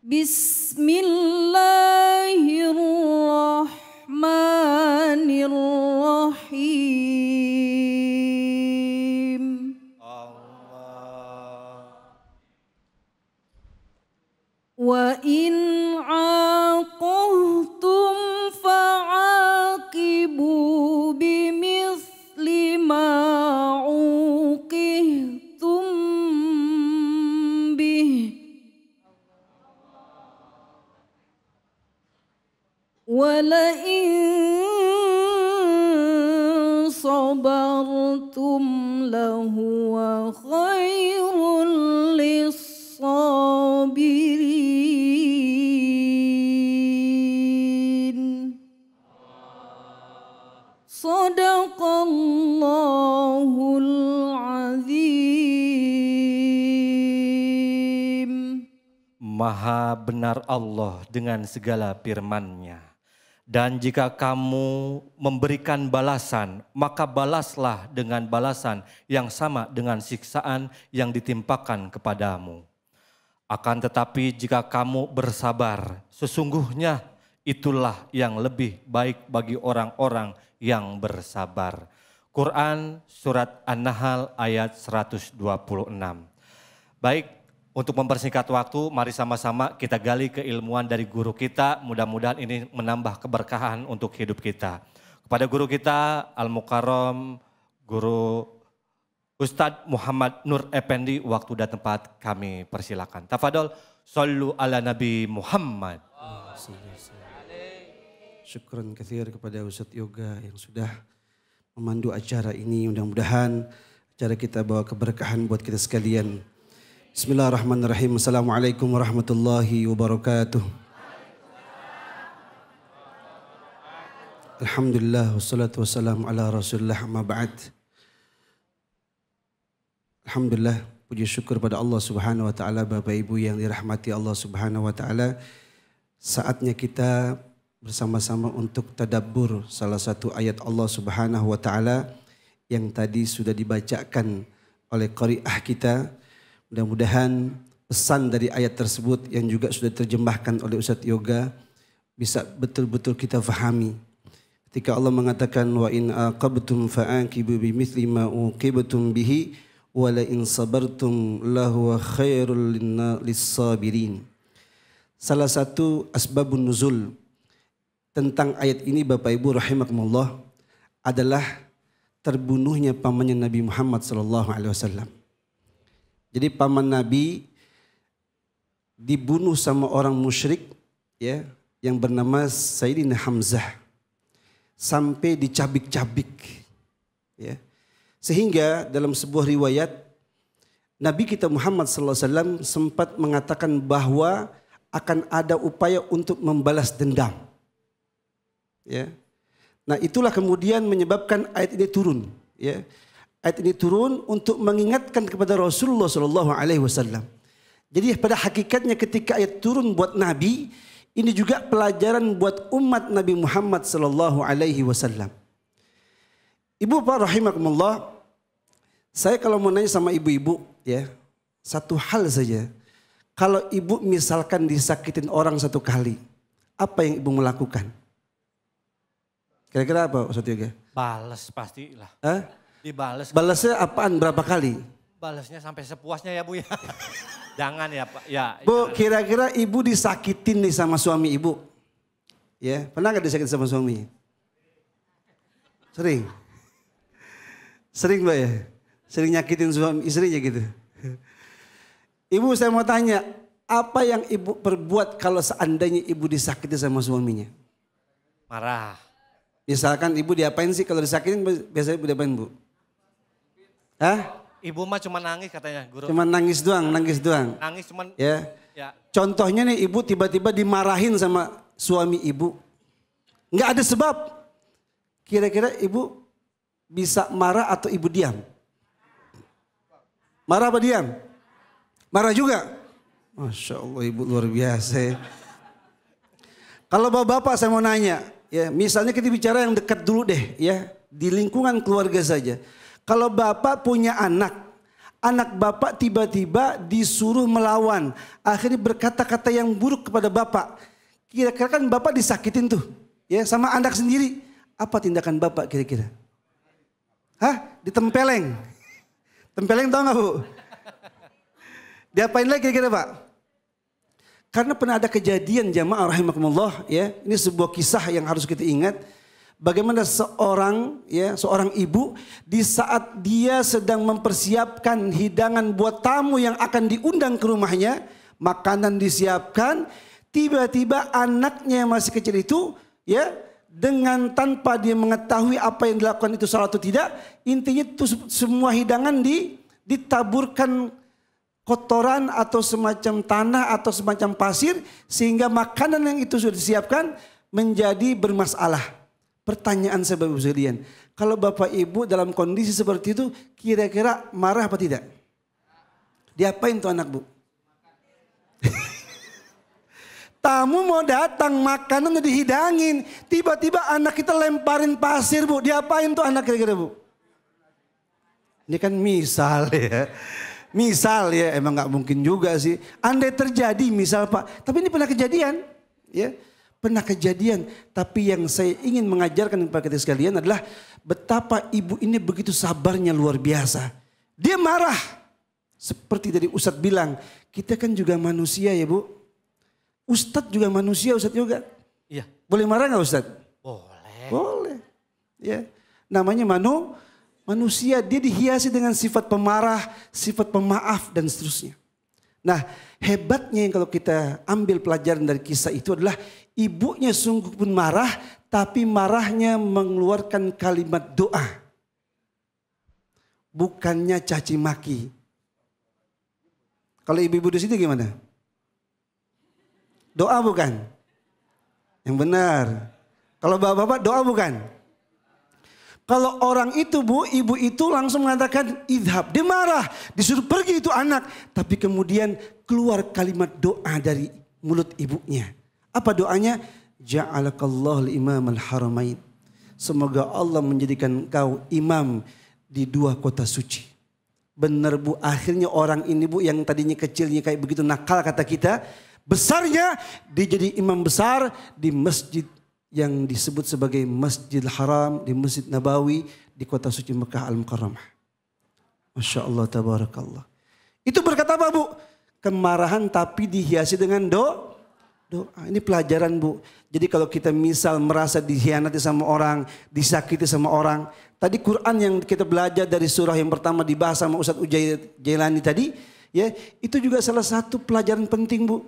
Bismillahirrahmanirrahim. Wa in aqahtum fa'aqibu bimithli ma uqihtum bih wa la in sabartum lahuwa khairul lis-sabirin. Sadaqallahul azim. Maha benar Allah dengan segala firman-Nya. Dan jika kamu memberikan balasan, maka balaslah dengan balasan yang sama dengan siksaan yang ditimpakan kepadamu. Akan tetapi jika kamu bersabar, sesungguhnya itulah yang lebih baik bagi orang-orang yang bersabar. Quran Surat An-Nahl ayat 126. Baik, untuk mempersingkat waktu, mari sama-sama kita gali keilmuan dari guru kita. Mudah-mudahan ini menambah keberkahan untuk hidup kita. Kepada guru kita Al-Mukarram, Guru Ustadz Muhammad Nur Effendi, waktu dan tempat kami persilakan. Tafadol, sallu ala Nabi Muhammad. Syukran katsir kepada Ustadz Yoga yang sudah memandu acara ini. Mudah-mudahan acara kita bawa keberkahan buat kita sekalian. Bismillahirrahmanirrahim. Assalamualaikum warahmatullahi wabarakatuh. Alhamdulillah wassalatu wassalamu ala rasulillah amma ba'd. Alhamdulillah, puji syukur pada Allah Subhanahu wa taala. Bapak Ibu yang dirahmati Allah Subhanahu wa taala, saatnya kita bersama-sama untuk tadabbur salah satu ayat Allah Subhanahu wa taala yang tadi sudah dibacakan oleh qari'ah kita. Mudah-mudahan pesan dari ayat tersebut yang juga sudah terjemahkan oleh Ustadz Yoga bisa betul-betul kita fahami. Ketika Allah mengatakan wa in aqabtum fa'aqibu bimithli ma uqibtum bihi wa la in sabartum lahu khairul lis-sabirin. Salah satu asbabun nuzul tentang ayat ini Bapak Ibu rahimakumullah adalah terbunuhnya pamannya Nabi Muhammad sallallahu alaihi wasallam. Jadi paman Nabi dibunuh sama orang musyrik ya yang bernama Sayyidina Hamzah sampai dicabik-cabik ya. Sehingga dalam sebuah riwayat Nabi kita Muhammad sallallahu alaihi wasallam sempat mengatakan bahwa akan ada upaya untuk membalas dendam. Ya. Nah, itulah kemudian menyebabkan ayat ini turun ya. Ayat ini turun untuk mengingatkan kepada Rasulullah SAW. Jadi pada hakikatnya ketika ayat turun buat Nabi, ini juga pelajaran buat umat Nabi Muhammad SAW. Ibu Bapak rahimakumullah, saya kalau mau nanya sama ibu-ibu ya, satu hal saja. Kalau ibu misalkan disakitin orang satu kali, apa yang ibu melakukan? Kira-kira apa Ustadz Yoga? Balas pastilah. Dibales. Balasnya apaan berapa kali? Balasnya sampai sepuasnya ya Bu ya. Jangan ya Pak. Ya, Bu, kira-kira ibu disakitin nih sama suami ibu. Ya, pernah gak disakitin sama suami? Sering? Sering Mbak ya? Sering nyakitin suami istrinya gitu. Ibu saya mau tanya, apa yang ibu perbuat kalau seandainya ibu disakiti sama suaminya? Marah. Misalkan ibu diapain sih kalau disakitin biasanya ibu diapain Bu? Hah? Ibu mah cuma nangis katanya guru. Cuma nangis doang. Nangis cuman. Ya. Contohnya nih ibu tiba-tiba dimarahin sama suami ibu. Nggak ada sebab. Kira-kira ibu bisa marah atau ibu diam? Marah apa diam? Marah juga? Masya Allah ibu luar biasa. Kalau bapak-bapak saya mau nanya. Ya, misalnya kita bicara yang dekat dulu deh ya. Di lingkungan keluarga saja. Kalau bapak punya anak, Anak bapak tiba-tiba disuruh melawan. Akhirnya berkata-kata yang buruk kepada bapak. Kira-kira kan bapak disakitin tuh. Ya, sama anak sendiri. Apa tindakan bapak kira-kira? Hah? Ditempeleng. Tempeleng tahu nggak Bu? Diapain lagi kira-kira Pak? Karena pernah ada kejadian jamaah rahimakumullah, ya. Ini sebuah kisah yang harus kita ingat. Bagaimana seorang ibu di saat dia sedang mempersiapkan hidangan buat tamu yang akan diundang ke rumahnya, makanan disiapkan, tiba-tiba anaknya yang masih kecil itu, ya, dengan tanpa dia mengetahui apa yang dilakukan itu salah atau tidak, intinya itu semua hidangan ditaburkan kotoran atau semacam tanah atau semacam pasir, sehingga makanan yang itu sudah disiapkan menjadi bermasalah. Pertanyaan saya Bapak Ibu sekalian, kalau Bapak Ibu dalam kondisi seperti itu kira-kira marah apa tidak? Diapain tuh anak Bu? Tamu mau datang, makanan udah dihidangin, tiba-tiba anak kita lemparin pasir Bu, diapain tuh anak kira-kira Bu? Ini kan misal ya. Misal ya, emang gak mungkin juga sih. Andai terjadi misal Pak, tapi ini pernah kejadian, ya. Pernah kejadian, tapi yang saya ingin mengajarkan kepada kita sekalian adalah betapa ibu ini begitu sabarnya luar biasa. Dia marah. Seperti tadi Ustadz bilang, kita kan juga manusia ya Bu. Ustadz juga manusia, Ustadz juga. Iya. Boleh marah gak Ustadz? Boleh. Boleh. Ya. Namanya manusia, dia dihiasi dengan sifat pemarah, sifat pemaaf dan seterusnya. Nah, hebatnya yang kalau kita ambil pelajaran dari kisah itu adalah ibunya sungguh pun marah, tapi marahnya mengeluarkan kalimat doa. Bukannya caci maki. Kalau ibu-ibu di sini gimana? Doa bukan? Yang benar. Kalau bapak-bapak doa bukan? Kalau orang itu Bu, ibu itu langsung mengatakan idhab. Dia marah, disuruh pergi itu anak. Tapi kemudian keluar kalimat doa dari mulut ibunya. Apa doanya? Ja'alakallahu imam al-haramain. Semoga Allah menjadikan kau imam di dua kota suci. Benar Bu, akhirnya orang ini Bu yang tadinya kecilnya kayak begitu nakal kata kita. Besarnya dia jadi imam besar di masjid yang disebut sebagai Masjidil Haram, di Masjid Nabawi, di kota suci Mekah Al-Mukarramah. Masya Allah, tabarakallah. Itu berkata apa Bu? Kemarahan tapi dihiasi dengan doa. Ini pelajaran Bu. Jadi kalau kita misal merasa dikhianati sama orang, disakiti sama orang. Tadi Quran yang kita belajar dari surah yang pertama dibahas sama Ustadz Jailani tadi. Ya, itu juga salah satu pelajaran penting Bu.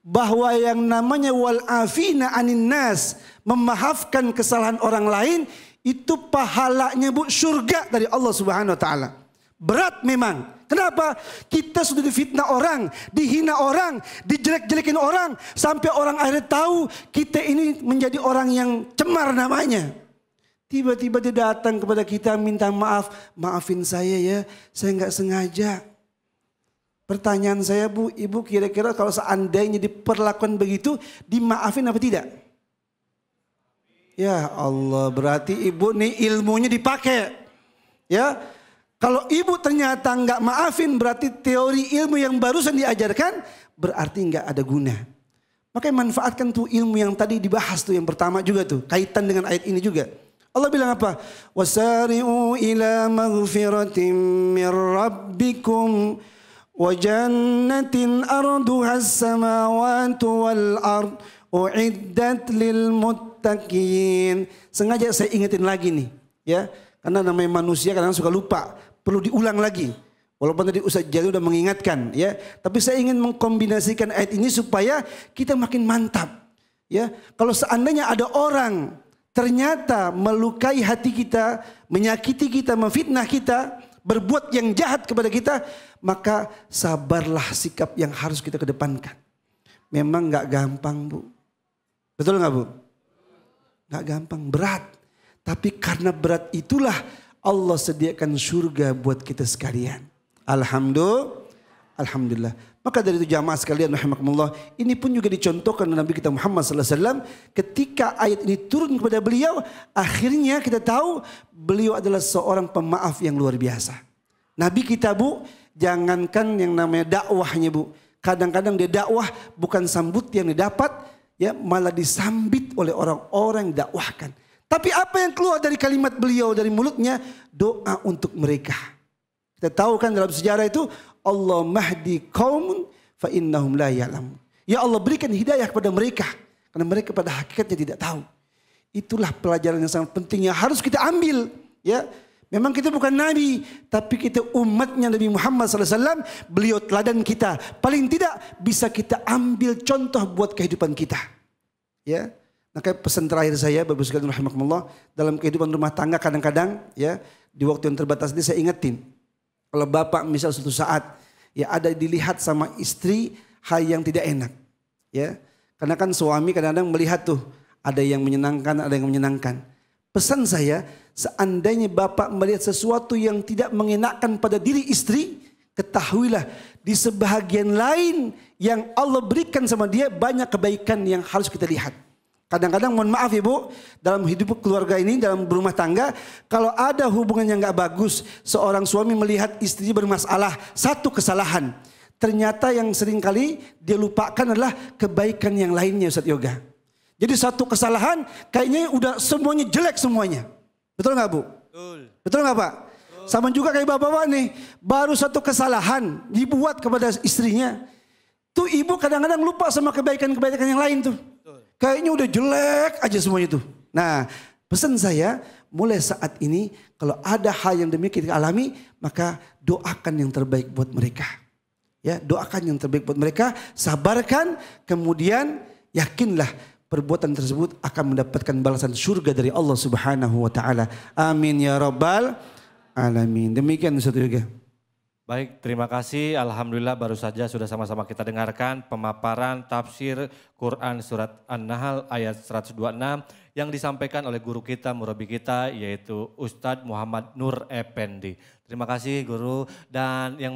Bahwa yang namanya wal afina anin nas, memaafkan kesalahan orang lain, itu pahalanya Bu surga dari Allah Subhanahu wa taala. Berat memang. Kenapa? Kita sudah difitnah orang, dihina orang, dijelek-jelekin orang, sampai orang akhirnya tahu kita ini menjadi orang yang cemar namanya. Tiba-tiba dia datang kepada kita minta maaf, maafin saya ya, saya nggak sengaja. Pertanyaan saya Bu, Ibu kira-kira kalau seandainya diperlakukan begitu, dimaafin apa tidak? Ya Allah, berarti Ibu nih ilmunya dipakai. Ya, kalau Ibu ternyata nggak maafin, berarti teori ilmu yang barusan diajarkan berarti nggak ada guna. Makanya manfaatkan tuh ilmu yang tadi dibahas tuh yang pertama juga tuh, kaitan dengan ayat ini juga. Allah bilang apa? Wasari'u ila maghfiratin min rabbikum wa jannatin arduha as-samawati wal ard uiddat lil muttaqin. Sengaja saya ingetin lagi nih, ya. Karena namanya manusia kadang suka lupa, perlu diulang lagi. Walaupun tadi Ustaz Jalil udah mengingatkan, ya. Tapi saya ingin mengkombinasikan ayat ini supaya kita makin mantap, ya. Kalau seandainya ada orang ternyata melukai hati kita, menyakiti kita, memfitnah kita, berbuat yang jahat kepada kita, maka sabarlah sikap yang harus kita kedepankan. Memang gak gampang Bu. Betul gak Bu? Gak gampang, berat. Tapi karena berat itulah Allah sediakan surga buat kita sekalian. Alhamdulillah. Maka dari itu jamaah sekalian rahimakumullah, ini pun juga dicontohkan oleh Nabi kita Muhammad sallallahu alaihi wasallam ketika ayat ini turun kepada beliau, akhirnya kita tahu beliau adalah seorang pemaaf yang luar biasa. Nabi kita Bu Jangankan yang namanya dakwahnya Bu. Kadang-kadang dia dakwah bukan sambut yang didapat, ya malah disambit oleh orang-orang yang dakwahkan. Tapi apa yang keluar dari kalimat beliau dari mulutnya? Doa untuk mereka. Kita tahu kan dalam sejarah itu, Allah mahdi qaumun fa innahum la ya'lamun. Ya Allah berikan hidayah kepada mereka. Karena mereka pada hakikatnya tidak tahu. Itulah pelajaran yang sangat penting yang harus kita ambil. Ya, memang kita bukan nabi, tapi kita umatnya Nabi Muhammad SAW. Beliau teladan kita. Paling tidak bisa kita ambil contoh buat kehidupan kita. Ya, maka pesan terakhir saya, Bapak sekalian rahimakumullah, dalam kehidupan rumah tangga kadang-kadang, ya di waktu yang terbatas ini saya ingetin. Kalau bapak misal suatu saat ya ada dilihat sama istri hal yang tidak enak, ya karena kan suami kadang-kadang melihat tuh ada yang menyenangkan, ada yang menyenangkan. Pesan saya, seandainya bapak melihat sesuatu yang tidak mengenakan pada diri istri, ketahuilah di sebahagian lain yang Allah berikan sama dia banyak kebaikan yang harus kita lihat. Kadang-kadang mohon maaf Ibu, dalam hidup keluarga ini, dalam berumah tangga, kalau ada hubungan yang gak bagus, seorang suami melihat istrinya bermasalah, satu kesalahan. Ternyata yang seringkali dia lupakan adalah kebaikan yang lainnya Ustaz Yoga. Jadi satu kesalahan kayaknya udah semuanya jelek semuanya. Betul gak Bu? Betul. Betul gak Pak? Betul. Sama juga kayak bapak-bapak nih, baru satu kesalahan dibuat kepada istrinya. Tuh ibu kadang-kadang lupa sama kebaikan-kebaikan yang lain tuh. Kayaknya udah jelek aja semuanya itu. Nah, pesan saya mulai saat ini kalau ada hal yang demikian kita alami, maka doakan yang terbaik buat mereka. Ya, doakan yang terbaik buat mereka, sabarkan, kemudian yakinlah perbuatan tersebut akan mendapatkan balasan surga dari Allah Subhanahu wa taala. Amin ya rabbal alamin. Demikian Ustaz Yoga. Baik, terima kasih. Alhamdulillah baru saja sudah sama-sama kita dengarkan pemaparan tafsir Quran surat An-Nahl ayat 126 yang disampaikan oleh guru kita, murabi kita yaitu Ustadz Muhammad Nur Effendi. Terima kasih guru, dan yang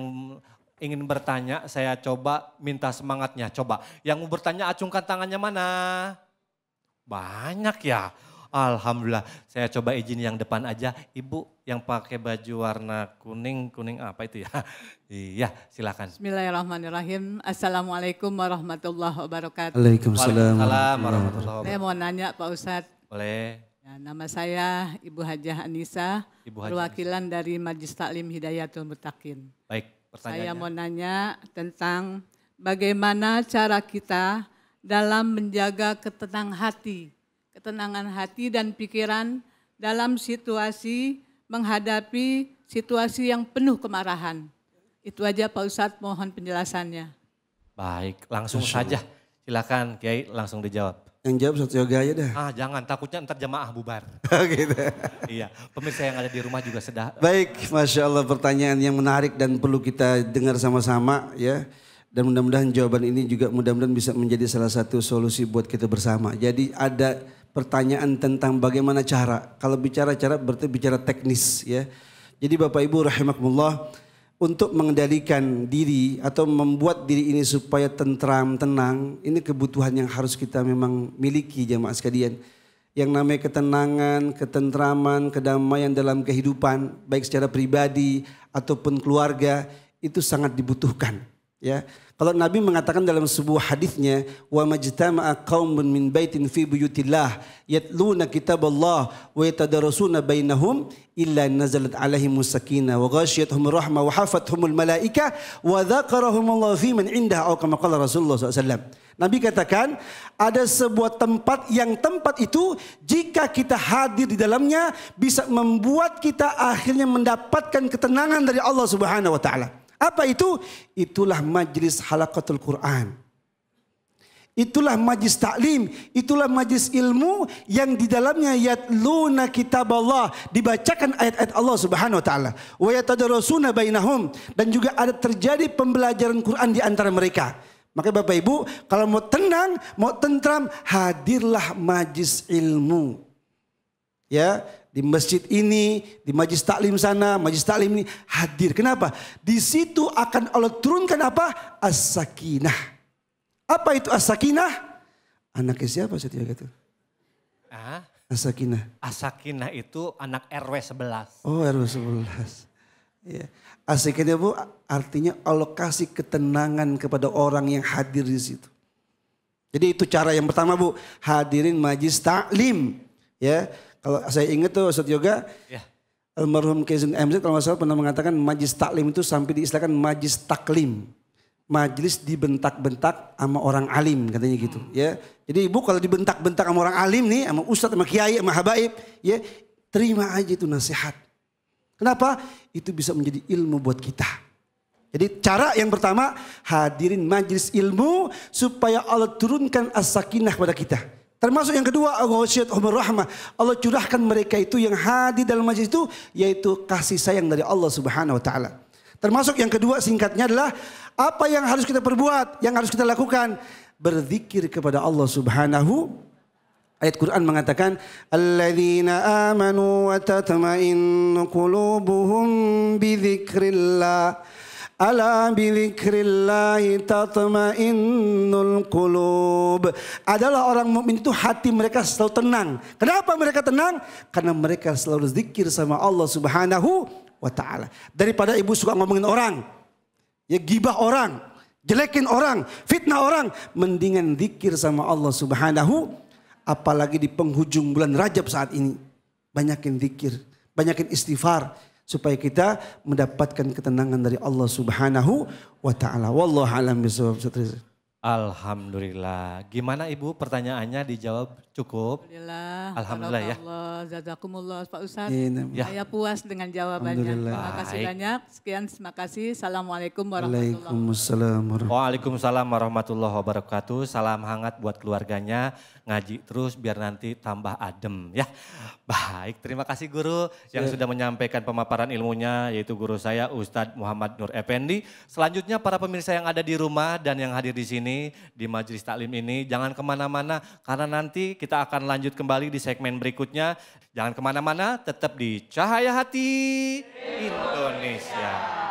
ingin bertanya saya coba minta semangatnya. Coba yang mau bertanya acungkan tangannya mana? Banyak ya. Alhamdulillah, saya coba izin yang depan aja. Ibu yang pakai baju warna kuning apa itu ya? Iya, silakan. Bismillahirrahmanirrahim. Assalamualaikum warahmatullahi wabarakatuh. Waalaikumsalam Warahmatullahi wabarakatuh. Saya mau nanya Pak Ustadz. Boleh. Ya, nama saya Ibu Hajah Anissa, perwakilan dari Majelis Taklim Hidayatul Muttaqin. Baik, pertanyaannya. Saya mau nanya tentang bagaimana cara kita dalam menjaga ketenangan hati dan pikiran dalam situasi menghadapi situasi yang penuh kemarahan. Itu aja Pak Ustadz, mohon penjelasannya. Baik, langsung saja. Silakan Kiai langsung dijawab. Yang jawab Ustaz Yoga aja dah. Jangan, takutnya ntar jamaah bubar. Gitu. Iya, pemirsa yang ada di rumah juga sedang. Baik, Masya Allah, pertanyaan yang menarik dan perlu kita dengar sama-sama ya. Dan mudah-mudahan jawaban ini juga mudah-mudahan bisa menjadi salah satu solusi buat kita bersama. Jadi ada pertanyaan tentang bagaimana cara. Kalau bicara cara berarti bicara teknis ya. Jadi Bapak Ibu rahimakumullah, untuk mengendalikan diri atau membuat diri ini supaya tentram, tenang, ini kebutuhan yang harus kita memang miliki jamaah sekalian. Yang namanya ketenangan, ketentraman, kedamaian dalam kehidupan, baik secara pribadi ataupun keluarga, itu sangat dibutuhkan. Ya, kalau Nabi mengatakan dalam sebuah hadisnya, wa majtama'a qaumun min baitin fi buyutillah yatluna kitaballah wa yatadarasuna bainahum illa nazalat alaihimus sakinah wa ghasyiyatuhumur rahmah wa hafathumul malaika wa dzakarahumullahu fi man indahu atau kama qala Rasulullah SAW. Nabi katakan ada sebuah tempat yang tempat itu jika kita hadir di dalamnya bisa membuat kita akhirnya mendapatkan ketenangan dari Allah Subhanahu wa taala. Apa itu? Itulah majlis halaqatul Quran. Itulah majlis taklim, itulah majlis ilmu yang di dalamnya yatluna kitaballah, dibacakan ayat-ayat Allah Subhanahu wa taala. Wa yatadarasuna bainahum, dan juga ada terjadi pembelajaran Quran di antara mereka. Maka Bapak Ibu, kalau mau tenang, mau tentram, hadirlah majlis ilmu. Ya, di masjid ini, di majlis taklim sana, majlis taklim ini hadir. Kenapa? Di situ akan Allah turunkan apa? As-sakinah. Apa itu as-sakinah? Anaknya siapa Ustaz Yoga itu? As-sakinah. As-sakinah itu anak RW 11. Oh, RW 11. Ya. As-sakinah Bu artinya Allah kasih ketenangan kepada orang yang hadir di situ. Jadi itu cara yang pertama Bu, hadirin majlis taklim. Ya, kalau saya ingat tuh Ustaz Yoga, ya. Almarhum Kezin MZ kalau nggak salah pernah mengatakan majlis taklim itu sampai diistilahkan majlis taklim. Majlis dibentak-bentak sama orang alim katanya gitu. Ya, jadi Ibu kalau dibentak-bentak sama orang alim nih, sama ustadz, sama kiai, sama habaib, ya terima aja itu nasihat. Kenapa? Itu bisa menjadi ilmu buat kita. Jadi cara yang pertama, hadirin majlis ilmu supaya Allah turunkan as-sakinah kepada kita. Termasuk yang kedua, Allah curahkan mereka itu yang hadir dalam majlis itu, yaitu kasih sayang dari Allah Subhanahu Wa Taala. Termasuk yang kedua singkatnya adalah apa yang harus kita perbuat, yang harus kita lakukan, berzikir kepada Allah Subhanahu. Ayat Quran mengatakan, alladzina amanu wa tatma'innu qulubuhum bidzikrillah. Ala bidzikrillahi tatma'innul qulub. Adalah orang mukmin itu hati mereka selalu tenang. Kenapa mereka tenang? Karena mereka selalu zikir sama Allah Subhanahu wa ta'ala. Daripada ibu suka ngomongin orang, ya gibah orang, jelekin orang, fitnah orang, mendingan zikir sama Allah Subhanahu. Apalagi di penghujung bulan Rajab saat ini, banyakin zikir, banyakin istighfar supaya kita mendapatkan ketenangan dari Allah Subhanahu wa ta'ala. Wallahu a'lam bishawab. Alhamdulillah. Gimana Ibu pertanyaannya dijawab cukup? Alhamdulillah ya. Jazakumullah Pak Ustadz. Ya. Saya puas dengan jawabannya. Terima kasih banyak. Sekian, terima kasih. Assalamualaikum warahmatullahi wabarakatuh. Waalaikumsalam warahmatullahi wabarakatuh. Salam hangat buat keluarganya. Ngaji terus biar nanti tambah adem ya. Baik, terima kasih guru yang sudah menyampaikan pemaparan ilmunya, yaitu guru saya Ustadz Muhammad Nur Effendi. Selanjutnya para pemirsa yang ada di rumah dan yang hadir di sini di majelis taklim ini, jangan kemana-mana karena nanti kita akan lanjut kembali di segmen berikutnya. Jangan kemana-mana, tetap di Cahaya Hati Indonesia.